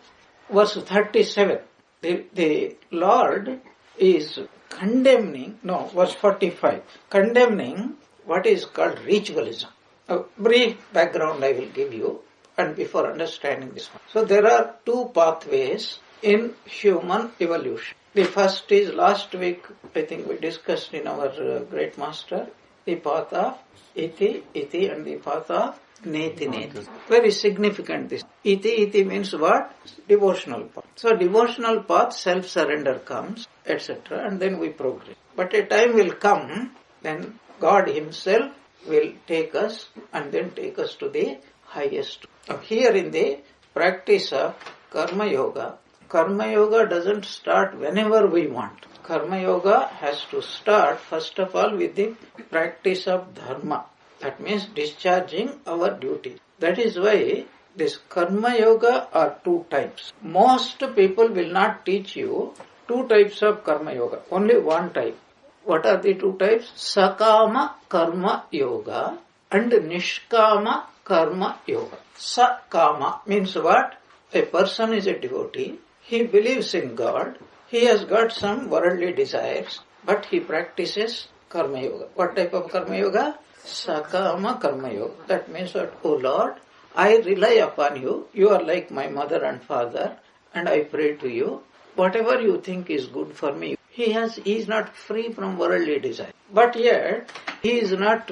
verse 37, the Lord is verse 45, condemning what is called ritualism. A brief background I will give you, and before understanding this one. So there are two pathways in human evolution. The first is, last week I think we discussed in our great master, the path of iti and the path of neti. Very significant this. Iti means what? Devotional path. So devotional path, self-surrender comes, etc. and then we progress. But a time will come then God Himself will take us and then take us to the highest. Now here in the practice of Karma Yoga doesn't start whenever we want. Karma Yoga has to start first of all with the practice of Dharma. That means discharging our duty. That is why this Karma Yoga are two types. Most people will not teach you two types of Karma Yoga, only one type. What are the two types? Sakama Karma Yoga and Nishkama Karma Yoga. Sakama means what? A person is a devotee. He believes in God. He has got some worldly desires, but he practices Karma Yoga. What type of Karma Yoga? Sakama Karma Yoga. That means what? Oh Lord, I rely upon you. You are like my mother and father, and I pray to you. Whatever you think is good for me. He is not free from worldly desire. But yet, he is not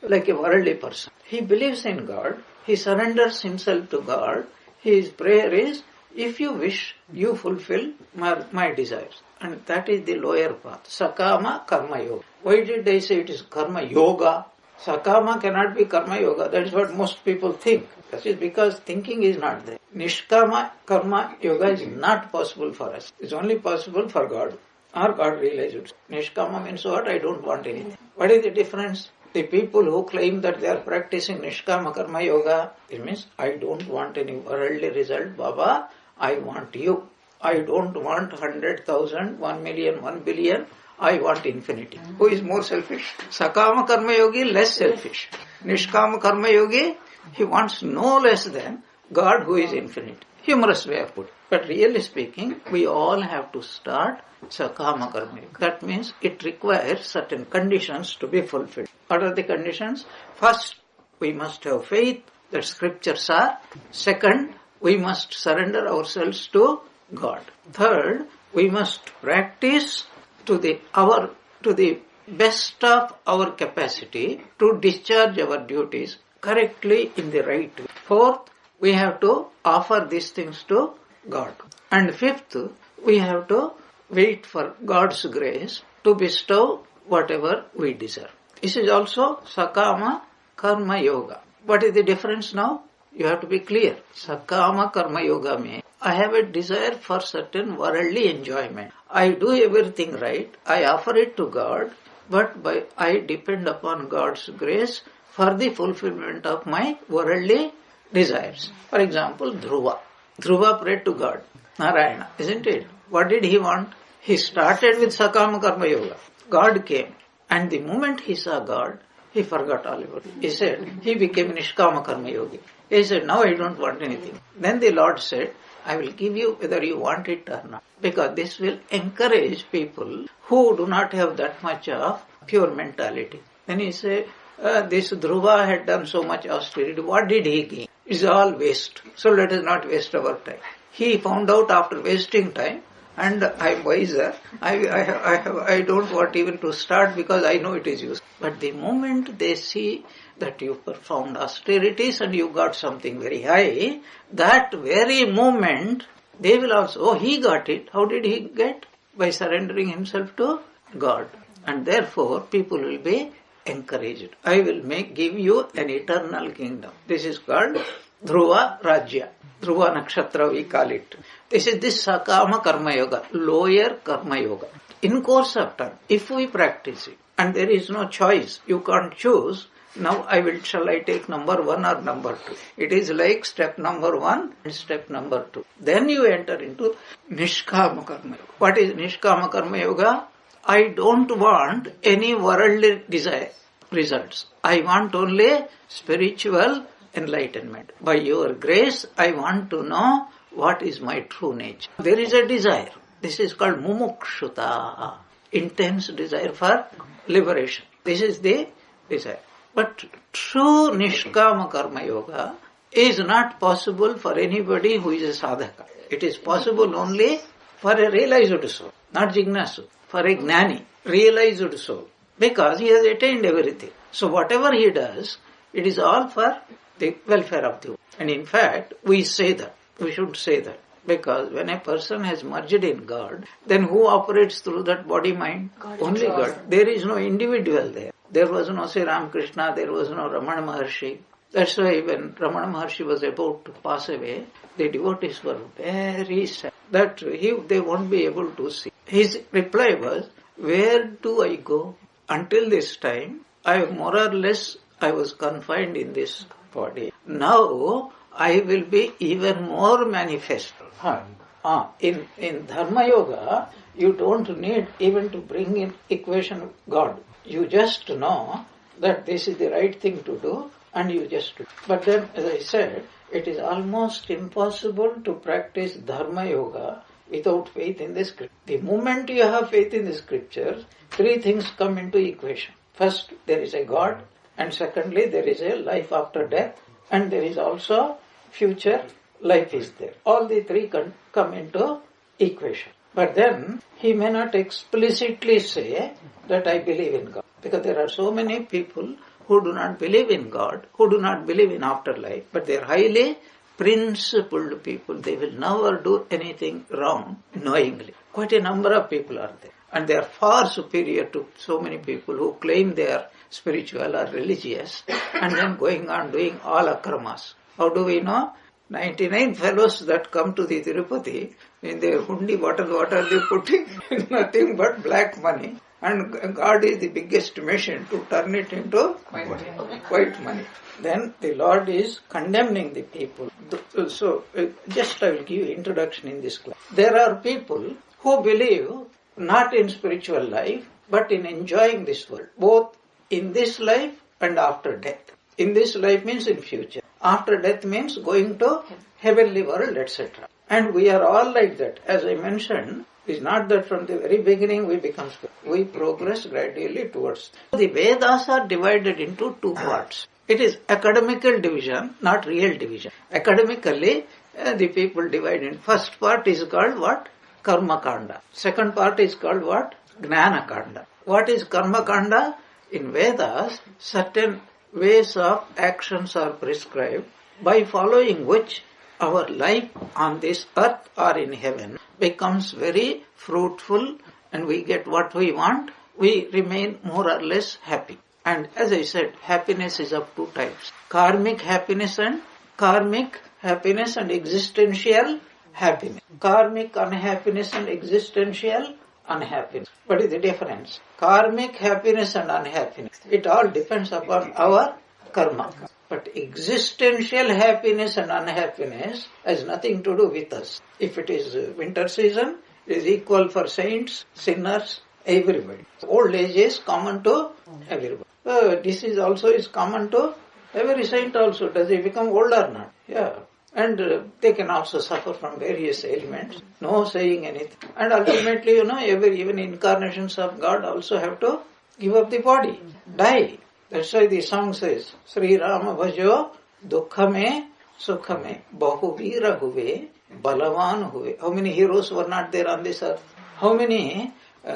like a worldly person. He believes in God. He surrenders himself to God. His prayer is, if you wish, you fulfill my desires. And that is the lower path. Sakama Karma Yoga. Why did they say it is Karma Yoga? Sakama cannot be Karma Yoga. That is what most people think. That is because thinking is not there. Nishkama Karma Yoga is not possible for us. It is only possible for God. Or God realizes. Nishkama means what? I don't want anything. What is the difference? The people who claim that they are practicing Nishkama Karma Yoga, it means I don't want any worldly result, Baba. I want you. I don't want 100,000, 1 million, 1 billion. I want infinity. Who is more selfish? Sakama Karma Yogi, less selfish. Nishkama Karma Yogi, he wants no less than God who is infinite. Humorous way of putting it. But really speaking, we all have to start Sakama Karma Yoga. That means it requires certain conditions to be fulfilled. What are the conditions? First, we must have faith that scriptures are. Second, we must surrender ourselves to God. Third, we must practice to the best of our capacity to discharge our duties correctly in the right way. Fourth, we have to offer these things to God. And fifth, we have to wait for God's grace to bestow whatever we deserve. This is also Sakama Karma Yoga. What is the difference now? You have to be clear. Sakama Karma Yoga means I have a desire for certain worldly enjoyment. I do everything right. I offer it to God, but I depend upon God's grace for the fulfillment of my worldly desires. For example, Dhruva. Dhruva prayed to God, Narayana, isn't it? What did he want? He started with Sakama Karma Yoga. God came. And the moment he saw God, he forgot all about it. He said, he became Nishkama Karma Yogi. He said, now I don't want anything. Then the Lord said, I will give you whether you want it or not. Because this will encourage people who do not have that much of pure mentality. Then he said, this Dhruva had done so much austerity. What did he gain? It's all waste. So let us not waste our time. He found out after wasting time, and I am wiser. I don't want even to start because I know it is useful. But the moment they see that you performed austerities and you got something very high, that very moment they will also, oh, he got it. How did he get? By surrendering himself to God. And therefore people will be encouraged. I will give you an eternal kingdom. This is called Dhruva Rajya. Dhruva Nakshatra we call it. This is this Sakama Karma Yoga, lower Karma Yoga. In course of time, if we practice it, and there is no choice, you can't choose, now shall I take number 1 or number 2? It is like step number 1 and step number 2. Then you enter into Nishkama Karma Yoga. What is Nishkama Karma Yoga? I don't want any worldly desire results. I want only spiritual enlightenment. By your grace, I want to know what is my true nature. There is a desire. This is called mumukshuta, intense desire for liberation. This is the desire. But true Nishkama Karma Yoga is not possible for anybody who is a sadhaka. It is possible only for a realized soul, not jignasu, for a gnani, realized soul, because he has attained everything. So whatever he does, it is all for the welfare of the world. And in fact, we say that. We should say that. Because when a person has merged in God, then who operates through that body-mind? Only God. There is no individual there. There was no Sri Ramakrishna, there was no Ramana Maharshi. That's why when Ramana Maharshi was about to pass away, the devotees were very sad that they won't be able to see. His reply was, where do I go? Until this time, I was confined in this body. Now, I will be even more manifest. In Dharma Yoga, you don't need even to bring in equation of God. You just know that this is the right thing to do and you just do. But then, as I said, it is almost impossible to practice Dharma Yoga without faith in the scripture. The moment you have faith in the scriptures, 3 things come into equation. First, there is a God, and secondly, there is a life after death, and there is also future life is there. All the 3 come into equation. But then, he may not explicitly say that I believe in God. Because there are so many people who do not believe in God, who do not believe in afterlife, but they are highly principled people. They will never do anything wrong knowingly. Quite a number of people are there. And they are far superior to so many people who claim they are spiritual or religious and then going on doing all akramas. How do we know? 99 fellows that come to the Tirupati, in their hundi, what are they putting? Nothing but black money. And God is the biggest machine to turn it into white money. Then the Lord is condemning the people. So, just I will give you introduction in this class. There are people who believe not in spiritual life, but in enjoying this world, both in this life and after death. In this life means in future. After death means going to heavenly world, etc. And we are all like that. As I mentioned, it's not that from the very beginning we become spiritual. We progress gradually towards. The Vedas are divided into 2 parts. It is academical division, not real division. Academically, the people divide in. First part is called what? Karma Kanda. Second part is called what? Gnana Kanda. What is Karma Kanda? In Vedas, certain ways of actions are prescribed by following which our life on this earth or in heaven becomes very fruitful and we get what we want. We remain more or less happy. And as I said, happiness is of 2 types. Karmic happiness and existential happiness. Karmic unhappiness and existential unhappiness. What is the difference? Karmic happiness and unhappiness. It all depends upon our karma. But existential happiness and unhappiness has nothing to do with us. If it is winter season, it is equal for saints, sinners, everybody. Old age is common to everybody. Disease also is common to every saint also. Does he become old or not? Yeah. And they can also suffer from various ailments. No saying anything. And ultimately, even incarnations of God also have to give up the body, die. That's why the song says, Sri Rama bhajo dukhame sukhame bahuvira huve balavan huve. How many heroes were not there on this earth? How many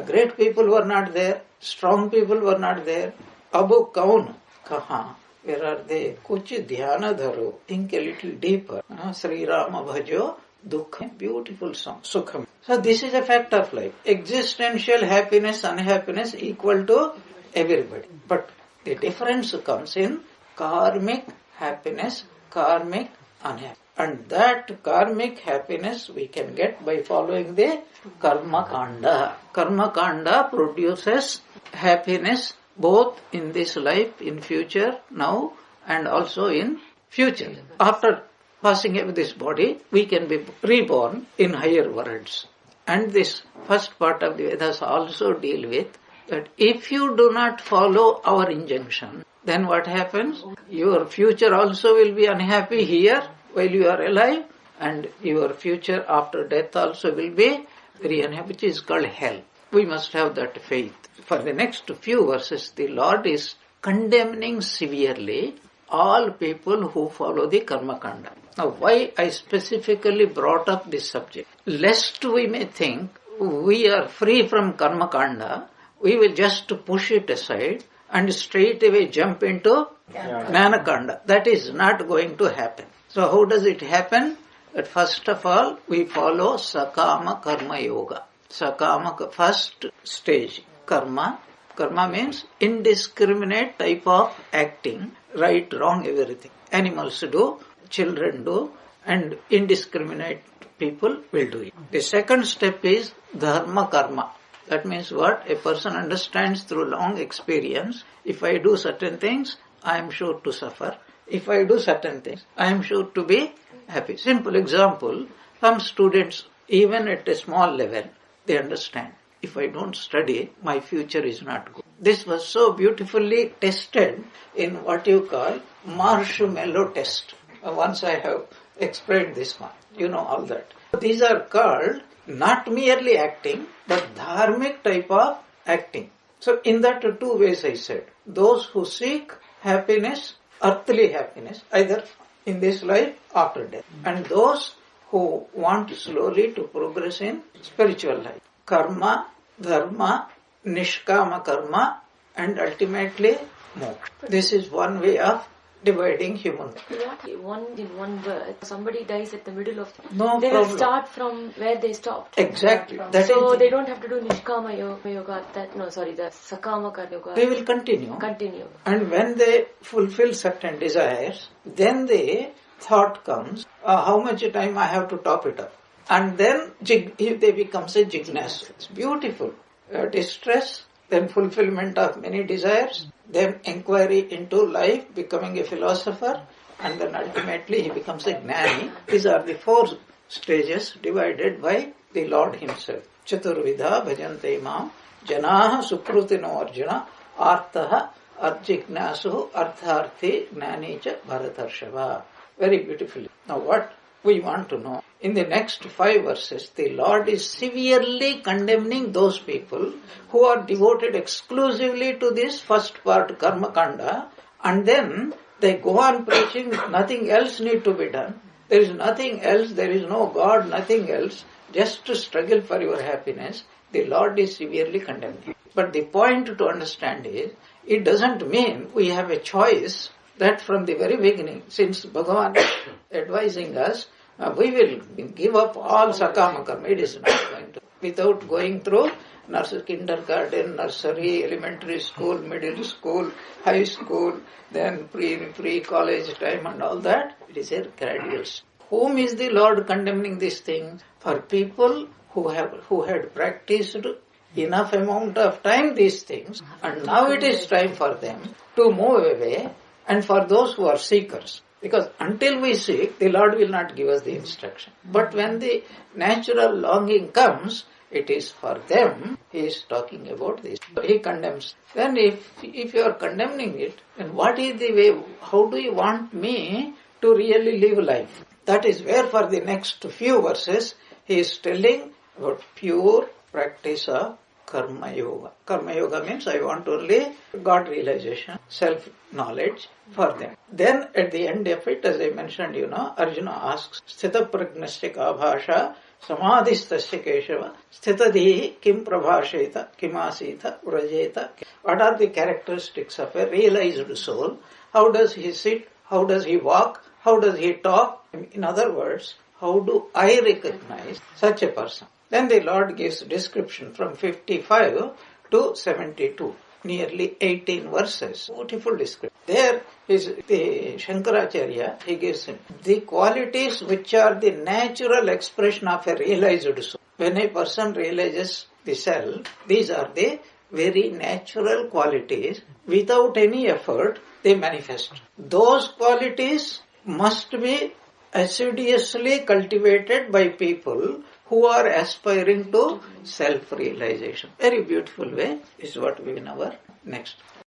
great people were not there? Strong people were not there? Abu kaun kaha? Where are they? Kuch dhyana dharo. Think a little deeper. Sri Rama bhajo dukhame. Beautiful song. Sukham. So this is a fact of life. Existential happiness, unhappiness equal to everybody. But the difference comes in karmic happiness, karmic unhappiness. And that karmic happiness we can get by following the karma kanda. Karma kanda produces happiness both in this life, in future, now, and also in future. After passing away this body, we can be reborn in higher worlds. And this first part of the Vedas also deal with that if you do not follow our injunction, then what happens? Your future also will be unhappy here while you are alive, and your future after death also will be very unhappy, which is called hell. We must have that faith. For the next few verses, the Lord is condemning severely all people who follow the karma kanda. Now, why I specifically brought up this subject? Lest we may think we are free from karma kanda, we will just push it aside and straight away jump into jnana kanda. That is not going to happen. So how does it happen? That first of all, we follow sakama karma yoga. Sakama, first stage, karma. Karma means indiscriminate type of acting, right, wrong, everything. Animals do, children do, and indiscriminate people will do it. The second step is dharma karma. That means what? A person understands through long experience, if I do certain things, I am sure to suffer. If I do certain things, I am sure to be happy. Simple example, some students, even at a small level, they understand. If I don't study, my future is not good. This was so beautifully tested in what you call marshmallow test. Once I have explained this one. You know all that. These are called not merely acting, but dharmic type of acting. So in that two ways I said. Those who seek happiness, earthly happiness, either in this life, after death. And those who want slowly to progress in spiritual life. Karma, dharma, nishkama karma, and ultimately moksha. This is one way of dividing human. In one word, somebody dies at the middle of no they problem. Will start from where they stopped. Exactly. So they don't have to do nishkama yoga, the sakama karma yoga. They will continue. And when they fulfill certain desires, then the thought comes, how much time I have to top it up. And then they become a jignasu. It's beautiful. Distress, then fulfillment of many desires, then inquiry into life, becoming a philosopher, and then ultimately he becomes a gnani. These are the four stages divided by the Lord himself. Chaturvidha bhajante mam janaha sukrutino arjuna artaha arjignasu artharthi gnani cha bharatarshava. Very beautifully. Now what we want to know. In the next 5 verses, the Lord is severely condemning those people who are devoted exclusively to this first part, karma kanda, and then they go on preaching, nothing else need to be done. There is nothing else, there is no God, nothing else, just to struggle for your happiness. The Lord is severely condemning. But the point to understand is, it doesn't mean we have a choice that from the very beginning, since Bhagavad is advising us, we will give up all sakama karma. It is not going to. Without going through kindergarten, nursery, elementary school, middle school, high school, then pre-college time and all that, it is a gradual. Whom is the Lord condemning this thing? For people who had practiced enough amount of time these things, and now it is time for them to move away and for those who are seekers. Because until we seek, the Lord will not give us the instruction. But when the natural longing comes, it is for them. He is talking about this. He condemns. Then if you are condemning it, then what is the way? How do you want me to really live life? That is where for the next few verses he is telling about pure practice of Karma Yoga. Karma Yoga means I want only God realization, self-knowledge for them. Then at the end of it, as I mentioned, Arjuna asks, Sthita pragnasya ka bhasha samadhistasya keshava sthitadhi kim prabhasheta kimasita urajeta. What are the characteristics of a realized soul? How does he sit? How does he walk? How does he talk? In other words, how do I recognize such a person? Then the Lord gives description from 55 to 72, nearly 18 verses. Beautiful description. There is the Shankaracharya, he gives him the qualities which are the natural expression of a realized soul. When a person realizes the self, these are the very natural qualities. Without any effort, they manifest. Those qualities must be assiduously cultivated by people who are aspiring to self-realization. Very beautiful way is what we will know next.